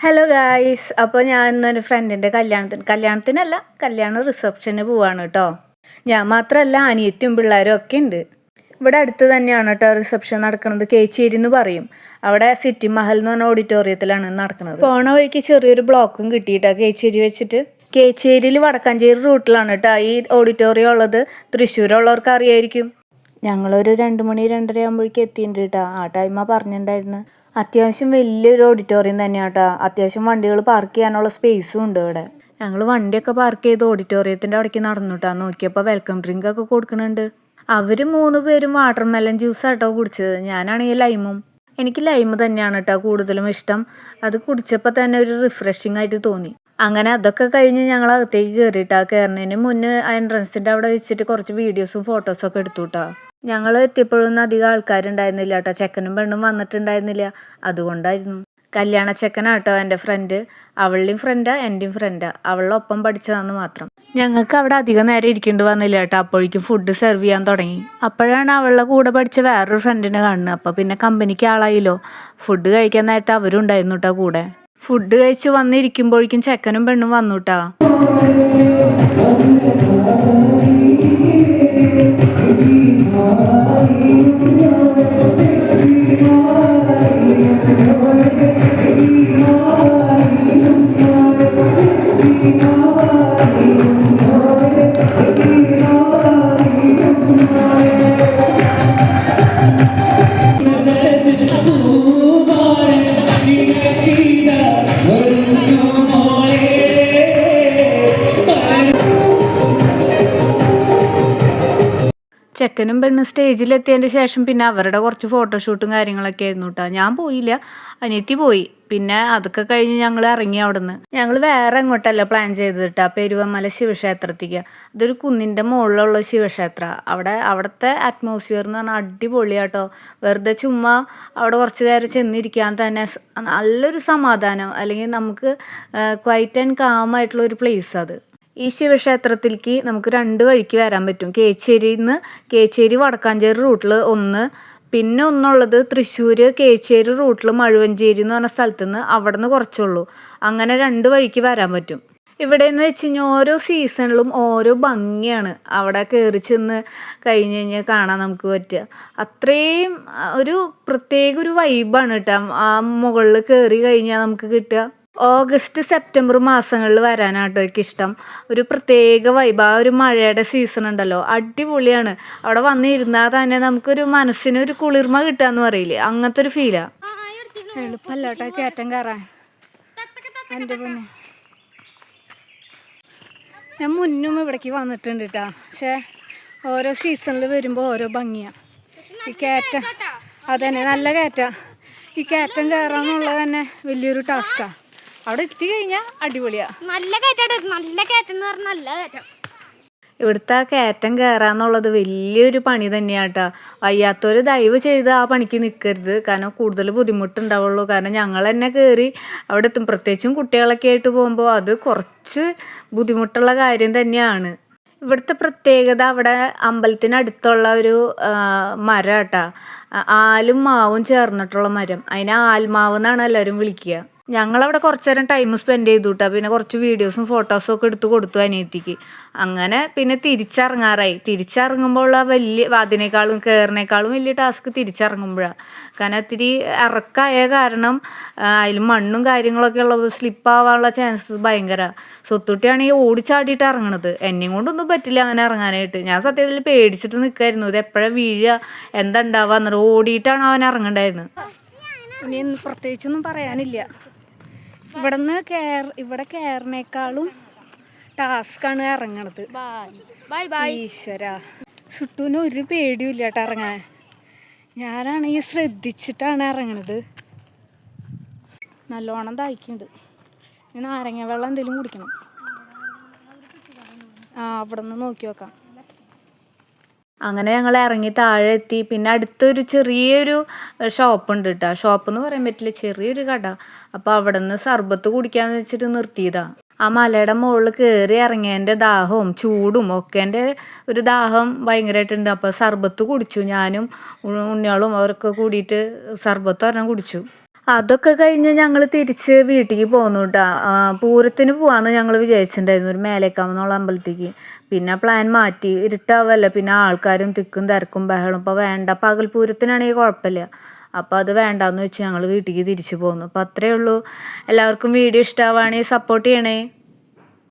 Hello guys, അപ്പോൾ ഞാൻ ഇന്നൊരു ഫ്രണ്ടിൻ്റെ കല്യാണ റിസപ്ഷന് പോവാണ് കേട്ടോ. ഞാൻ മാത്രമല്ല, അനിയത്തിയും പിള്ളേരും ഒക്കെ ഉണ്ട്. ഇവിടെ അടുത്ത് തന്നെയാണ് കേട്ടോ റിസപ്ഷൻ നടക്കുന്നത്. കേച്ചേരി എന്ന് പറയും. അവിടെ സിറ്റി മഹൽ എന്ന് പറഞ്ഞ ഓഡിറ്റോറിയത്തിലാണ് നടക്കുന്നത്. പോണ വഴിക്ക് ചെറിയൊരു ബ്ലോക്കും കിട്ടിയിട്ടാ കേച്ചേരി വെച്ചിട്ട്. കേച്ചേരിയിൽ വടക്കാഞ്ചേരി റൂട്ടിലാണ് കേട്ടോ ഈ ഓഡിറ്റോറിയം ഉള്ളത്. തൃശ്ശൂരുള്ളവർക്ക് അറിയായിരിക്കും. ഞങ്ങളൊരു 2 മണി 2:30 ആകുമ്പോഴേക്കും എത്തിയിട്ടുണ്ട് കേട്ടോ. ആ ടൈമാണ് പറഞ്ഞിട്ടുണ്ടായിരുന്നു. അത്യാവശ്യം വലിയൊരു ഓഡിറ്റോറിയം തന്നെയാണ് കേട്ടോ. അത്യാവശ്യം വണ്ടികൾ പാർക്ക് ചെയ്യാനുള്ള സ്പേസും ഉണ്ട് ഇവിടെ. ഞങ്ങൾ വണ്ടിയൊക്കെ പാർക്ക് ചെയ്ത് ഓഡിറ്റോറിയത്തിൻ്റെ അവിടേക്ക് നടന്നു കേട്ടോ. നോക്കിയപ്പോൾ വെൽക്കം ഡ്രിങ്ക് ഒക്കെ കൊടുക്കുന്നുണ്ട്. അവർ 3 പേരും വാട്ടർ മെലൺ ജ്യൂസാട്ടോ കുടിച്ചത്. ഞാനാണെങ്കിൽ ലൈമും. എനിക്ക് ലൈമ് തന്നെയാണ് കേട്ടോ കൂടുതലും ഇഷ്ടം. അത് കുടിച്ചപ്പോൾ തന്നെ ഒരു റിഫ്രഷിംഗ് ആയിട്ട് തോന്നി. അങ്ങനെ അതൊക്കെ കഴിഞ്ഞ് ഞങ്ങൾ അകത്തേക്ക് കയറിയിട്ടാ. കയറുന്നതിന് മുന്നേ എൻട്രൻസിൻ്റെ അവിടെ വെച്ചിട്ട് കുറച്ച് വീഡിയോസും ഫോട്ടോസും ഒക്കെ എടുത്തു കേട്ടോ. ഞങ്ങൾ എത്തിയപ്പോഴൊന്നും അധികം ആൾക്കാരുണ്ടായിരുന്നില്ല കേട്ടോ. ചെക്കനും പെണ്ണും വന്നിട്ടുണ്ടായിരുന്നില്ല. അതുകൊണ്ടായിരുന്നു. കല്യാണ ചെക്കനാട്ടോ എൻ്റെ ഫ്രണ്ട്. അവളുടെയും ഫ്രണ്ടാ, എൻ്റെയും ഫ്രണ്ടാ. അവളുടെ ഒപ്പം പഠിച്ചതാന്ന് മാത്രം. ഞങ്ങൾക്ക് അവിടെ അധികം നേരം ഇരിക്കേണ്ടി വന്നില്ല കേട്ടോ. അപ്പോഴേക്കും ഫുഡ് സെർവ് ചെയ്യാൻ തുടങ്ങി. അപ്പോഴാണ് അവളുടെ കൂടെ പഠിച്ച വേറൊരു ഫ്രണ്ടിനെ കാണുന്നത്. അപ്പോൾ പിന്നെ കമ്പനിക്ക് ആളായില്ലോ. ഫുഡ് കഴിക്കാൻ നേരത്തെ അവരും ഉണ്ടായിരുന്നു കേട്ടോ കൂടെ. ഫുഡ് കഴിച്ച് വന്നിരിക്കുമ്പോഴേക്കും ചെക്കനും പെണ്ണും വന്നു കേട്ടോ. ചെക്കനും പെണ്ണും സ്റ്റേജിലെത്തിയതിൻ്റെ ശേഷം പിന്നെ അവരുടെ കുറച്ച് ഫോട്ടോഷൂട്ടും കാര്യങ്ങളൊക്കെ ആയിരുന്നു കേട്ടോ. ഞാൻ പോയില്ല, അനിയത്തി പോയി. പിന്നെ അതൊക്കെ കഴിഞ്ഞ് ഞങ്ങൾ ഇറങ്ങി അവിടെ നിന്ന്. ഞങ്ങൾ വേറെ എങ്ങോട്ടല്ല പ്ലാൻ ചെയ്തത് കേട്ടോ. പെരുവമല ശിവക്ഷേത്രത്തേക്ക്. അതൊരു കുന്നിൻ്റെ മുകളിലുള്ള ശിവക്ഷേത്ര. അവിടുത്തെ അറ്റ്മോസ്ഫിയർ എന്ന് പറഞ്ഞാൽ അടിപൊളിയാട്ടോ. വെറുതെ ചുമ്മാ അവിടെ കുറച്ച് നേരം ചെന്നിരിക്കാൻ തന്നെ നല്ലൊരു സമാധാനം, അല്ലെങ്കിൽ നമുക്ക് ക്വൈറ്റ് ആൻഡ് കാം ആയിട്ടുള്ള ഒരു പ്ലേസ് അത്. ഈ ശിവക്ഷേത്രത്തിലേക്ക് നമുക്ക് 2 വഴിക്ക് വരാൻ പറ്റും. കേച്ചേരി വടക്കാഞ്ചേരി റൂട്ടിൽ ഒന്ന്, പിന്നെ ഒന്നുള്ളത് തൃശ്ശൂർ കേച്ചേരി റൂട്ടിൽ മഴുവഞ്ചേരി എന്ന് പറഞ്ഞ സ്ഥലത്ത് നിന്ന് അവിടെ നിന്ന് കുറച്ചുള്ളൂ. അങ്ങനെ 2 വഴിക്ക് വരാൻ പറ്റും. ഇവിടെ എന്ന് വെച്ച് കഴിഞ്ഞാൽ ഓരോ സീസണിലും ഓരോ ഭംഗിയാണ്. അവിടെ കയറി ചെന്ന് കഴിഞ്ഞ് കഴിഞ്ഞാൽ കാണാൻ നമുക്ക് പറ്റുക. അത്രയും ഒരു പ്രത്യേക ഒരു വൈബാണ് കേട്ടോ ആ മുകളിൽ കയറി കഴിഞ്ഞാൽ നമുക്ക് കിട്ടുക. ഓഗസ്റ്റ് സെപ്റ്റംബർ മാസങ്ങളിൽ വരാനാട്ടോ എനിക്കിഷ്ടം. ഒരു പ്രത്യേക വൈബ്. ആ ഒരു മഴയുടെ സീസൺ ഉണ്ടല്ലോ, അടിപൊളിയാണ്. അവിടെ വന്നിരുന്നാൽ തന്നെ നമുക്കൊരു മനസ്സിനൊരു കുളിർമ കിട്ടുകയെന്ന് പറയില്ലേ, അങ്ങനത്തെ ഒരു ഫീലാണ്. എളുപ്പമല്ല കേട്ടോ കയറ്റം കയറാൻ. എൻ്റെ പൊന്നെ, ഞാൻ മുന്നും ഇവിടേക്ക് വന്നിട്ടുണ്ട് കേട്ടോ. പക്ഷേ ഓരോ സീസണിൽ വരുമ്പോൾ ഓരോ ഭംഗിയാണ്. ഈ കയറ്റം അതന്നെ നല്ല കയറ്റം. ഈ കയറ്റം കയറാന്നുള്ളത് തന്നെ വലിയൊരു ടാസ്ക്കാണ്. അവിടെ എത്തി കഴിഞ്ഞാൽ അടിപൊളിയാ. നല്ല കയറ്റം എന്ന് പറഞ്ഞാൽ നല്ല കയറ്റം. ഇവിടുത്തെ കയറ്റം കയറാന്നുള്ളത് വലിയൊരു പണി തന്നെയാണ് കേട്ടോ. വയ്യാത്തൊരു ദയവ് ചെയ്ത് ആ പണിക്ക് നിൽക്കരുത്. കാരണം കൂടുതൽ ബുദ്ധിമുട്ടുണ്ടാവുള്ളൂ. കാരണം ഞങ്ങൾ തന്നെ കയറി അവിടെ എത്തും. പ്രത്യേകിച്ചും കുട്ടികളൊക്കെ ആയിട്ട് പോകുമ്പോൾ അത് കുറച്ച് ബുദ്ധിമുട്ടുള്ള കാര്യം തന്നെയാണ്. ഇവിടുത്തെ പ്രത്യേകത അവിടെ അമ്പലത്തിനടുത്തുള്ള ഒരു മരം കേട്ടോ. ആലും മാവും ചേർന്നിട്ടുള്ള മരം. അതിനെ ആൽമാവ് എന്നാണ് എല്ലാവരും വിളിക്കുക. ഞങ്ങളവിടെ കുറച്ച് നേരം ടൈം സ്പെൻഡ് ചെയ്തു കേട്ടോ. പിന്നെ കുറച്ച് വീഡിയോസും ഫോട്ടോസും ഒക്കെ എടുത്ത് കൊടുത്തു അനിയത്തിക്ക്. അങ്ങനെ പിന്നെ തിരിച്ചിറങ്ങുമ്പോൾ അതിനേക്കാളും കയറിനേക്കാളും വലിയ ടാസ്ക് തിരിച്ചിറങ്ങുമ്പോഴാണ്. കാരണം ഇത്തിരി ഇറക്കായ കാരണം അതിൽ മണ്ണും കാര്യങ്ങളൊക്കെ ഉള്ളത് സ്ലിപ്പാവാനുള്ള ചാൻസസ് ഭയങ്കര. സ്വത്തുട്ടിയാണെങ്കിൽ ഓടിച്ചാടിയിട്ട് ഇറങ്ങണത്. എന്നെയും കൊണ്ടൊന്നും പറ്റില്ല അങ്ങനെ ഇറങ്ങാനായിട്ട്. ഞാൻ സത്യത്തിൽ പേടിച്ചിട്ട് നിൽക്കായിരുന്നു. ഇത് എപ്പോഴാണ് വീഴുക, എന്താ ഉണ്ടാവുക എന്നറിയാം. ഓടിയിട്ടാണ് അവൻ ഇറങ്ങണ്ടായിരുന്നത്. ഇനി പ്രത്യേകിച്ചൊന്നും പറയാനില്ല. ഇവിടെ കയറിനേക്കാളും ടാസ്ക്കാണ് ഇറങ്ങണത്. ഈശ്വര, സുട്ടൂന് ഒരു പേടിയും ഇല്ല കേട്ടോ ഇറങ്ങാൻ. ഞാനാണെങ്കിൽ ശ്രദ്ധിച്ചിട്ടാണ് ഇറങ്ങണത്. നല്ലോണം ദാഹിക്കുന്നുണ്ട്. ഇനി നാരങ്ങ വെള്ളം എന്തെങ്കിലും കുടിക്കണം. അവിടെ നിന്ന് നോക്കി നോക്കാം. അങ്ങനെ ഞങ്ങൾ ഇറങ്ങി താഴെ എത്തി. പിന്നെ അടുത്തൊരു ചെറിയൊരു ഷോപ്പുണ്ട് കേട്ടോ. ഷോപ്പ് എന്ന് പറയാൻ പറ്റില്ല, ചെറിയൊരു കട. അപ്പോൾ അവിടെ നിന്ന് സർബത്ത് കുടിക്കാമെന്ന് വെച്ചിട്ട് നിർത്തിയതാണ്. ആ മലയുടെ മുകളിൽ കയറി ഇറങ്ങിയതിൻ്റെ ദാഹവും ചൂടും ഒക്കെ എൻ്റെ ഒരു ദാഹം ഭയങ്കരമായിട്ടുണ്ട്. അപ്പോൾ സർബത്ത് കുടിച്ചു. ഞാനും ഉണ്ണിയോളും അവരൊക്കെ കൂടിയിട്ട് സർബത്ത് ഒരെണ്ണം കുടിച്ചു. അതൊക്കെ കഴിഞ്ഞ് ഞങ്ങൾ തിരിച്ച് വീട്ടിലേക്ക് പോന്നു കേട്ടോ. പൂരത്തിന് പോവാന്ന് ഞങ്ങൾ വിചാരിച്ചിട്ടുണ്ടായിരുന്നു, ഒരു മേലേക്കാമെന്നുള്ള അമ്പലത്തേക്ക്. പിന്നെ പ്ലാൻ മാറ്റി, ഇരുട്ടാവല്ല, പിന്നെ ആൾക്കാരും തിക്കും തിരക്കും ബഹളം. ഇപ്പോൾ വേണ്ട, പകൽ പൂരത്തിനാണെങ്കിൽ കുഴപ്പമില്ല. അപ്പോൾ അത് വേണ്ടാന്ന് വെച്ച് ഞങ്ങൾ വീട്ടിലേക്ക് തിരിച്ചു പോന്നു. അപ്പോൾ അത്രയേ ഉള്ളൂ. എല്ലാവർക്കും വീഡിയോ ഇഷ്ടമാവുകയാണെങ്കിൽ സപ്പോർട്ട് ചെയ്യണേ.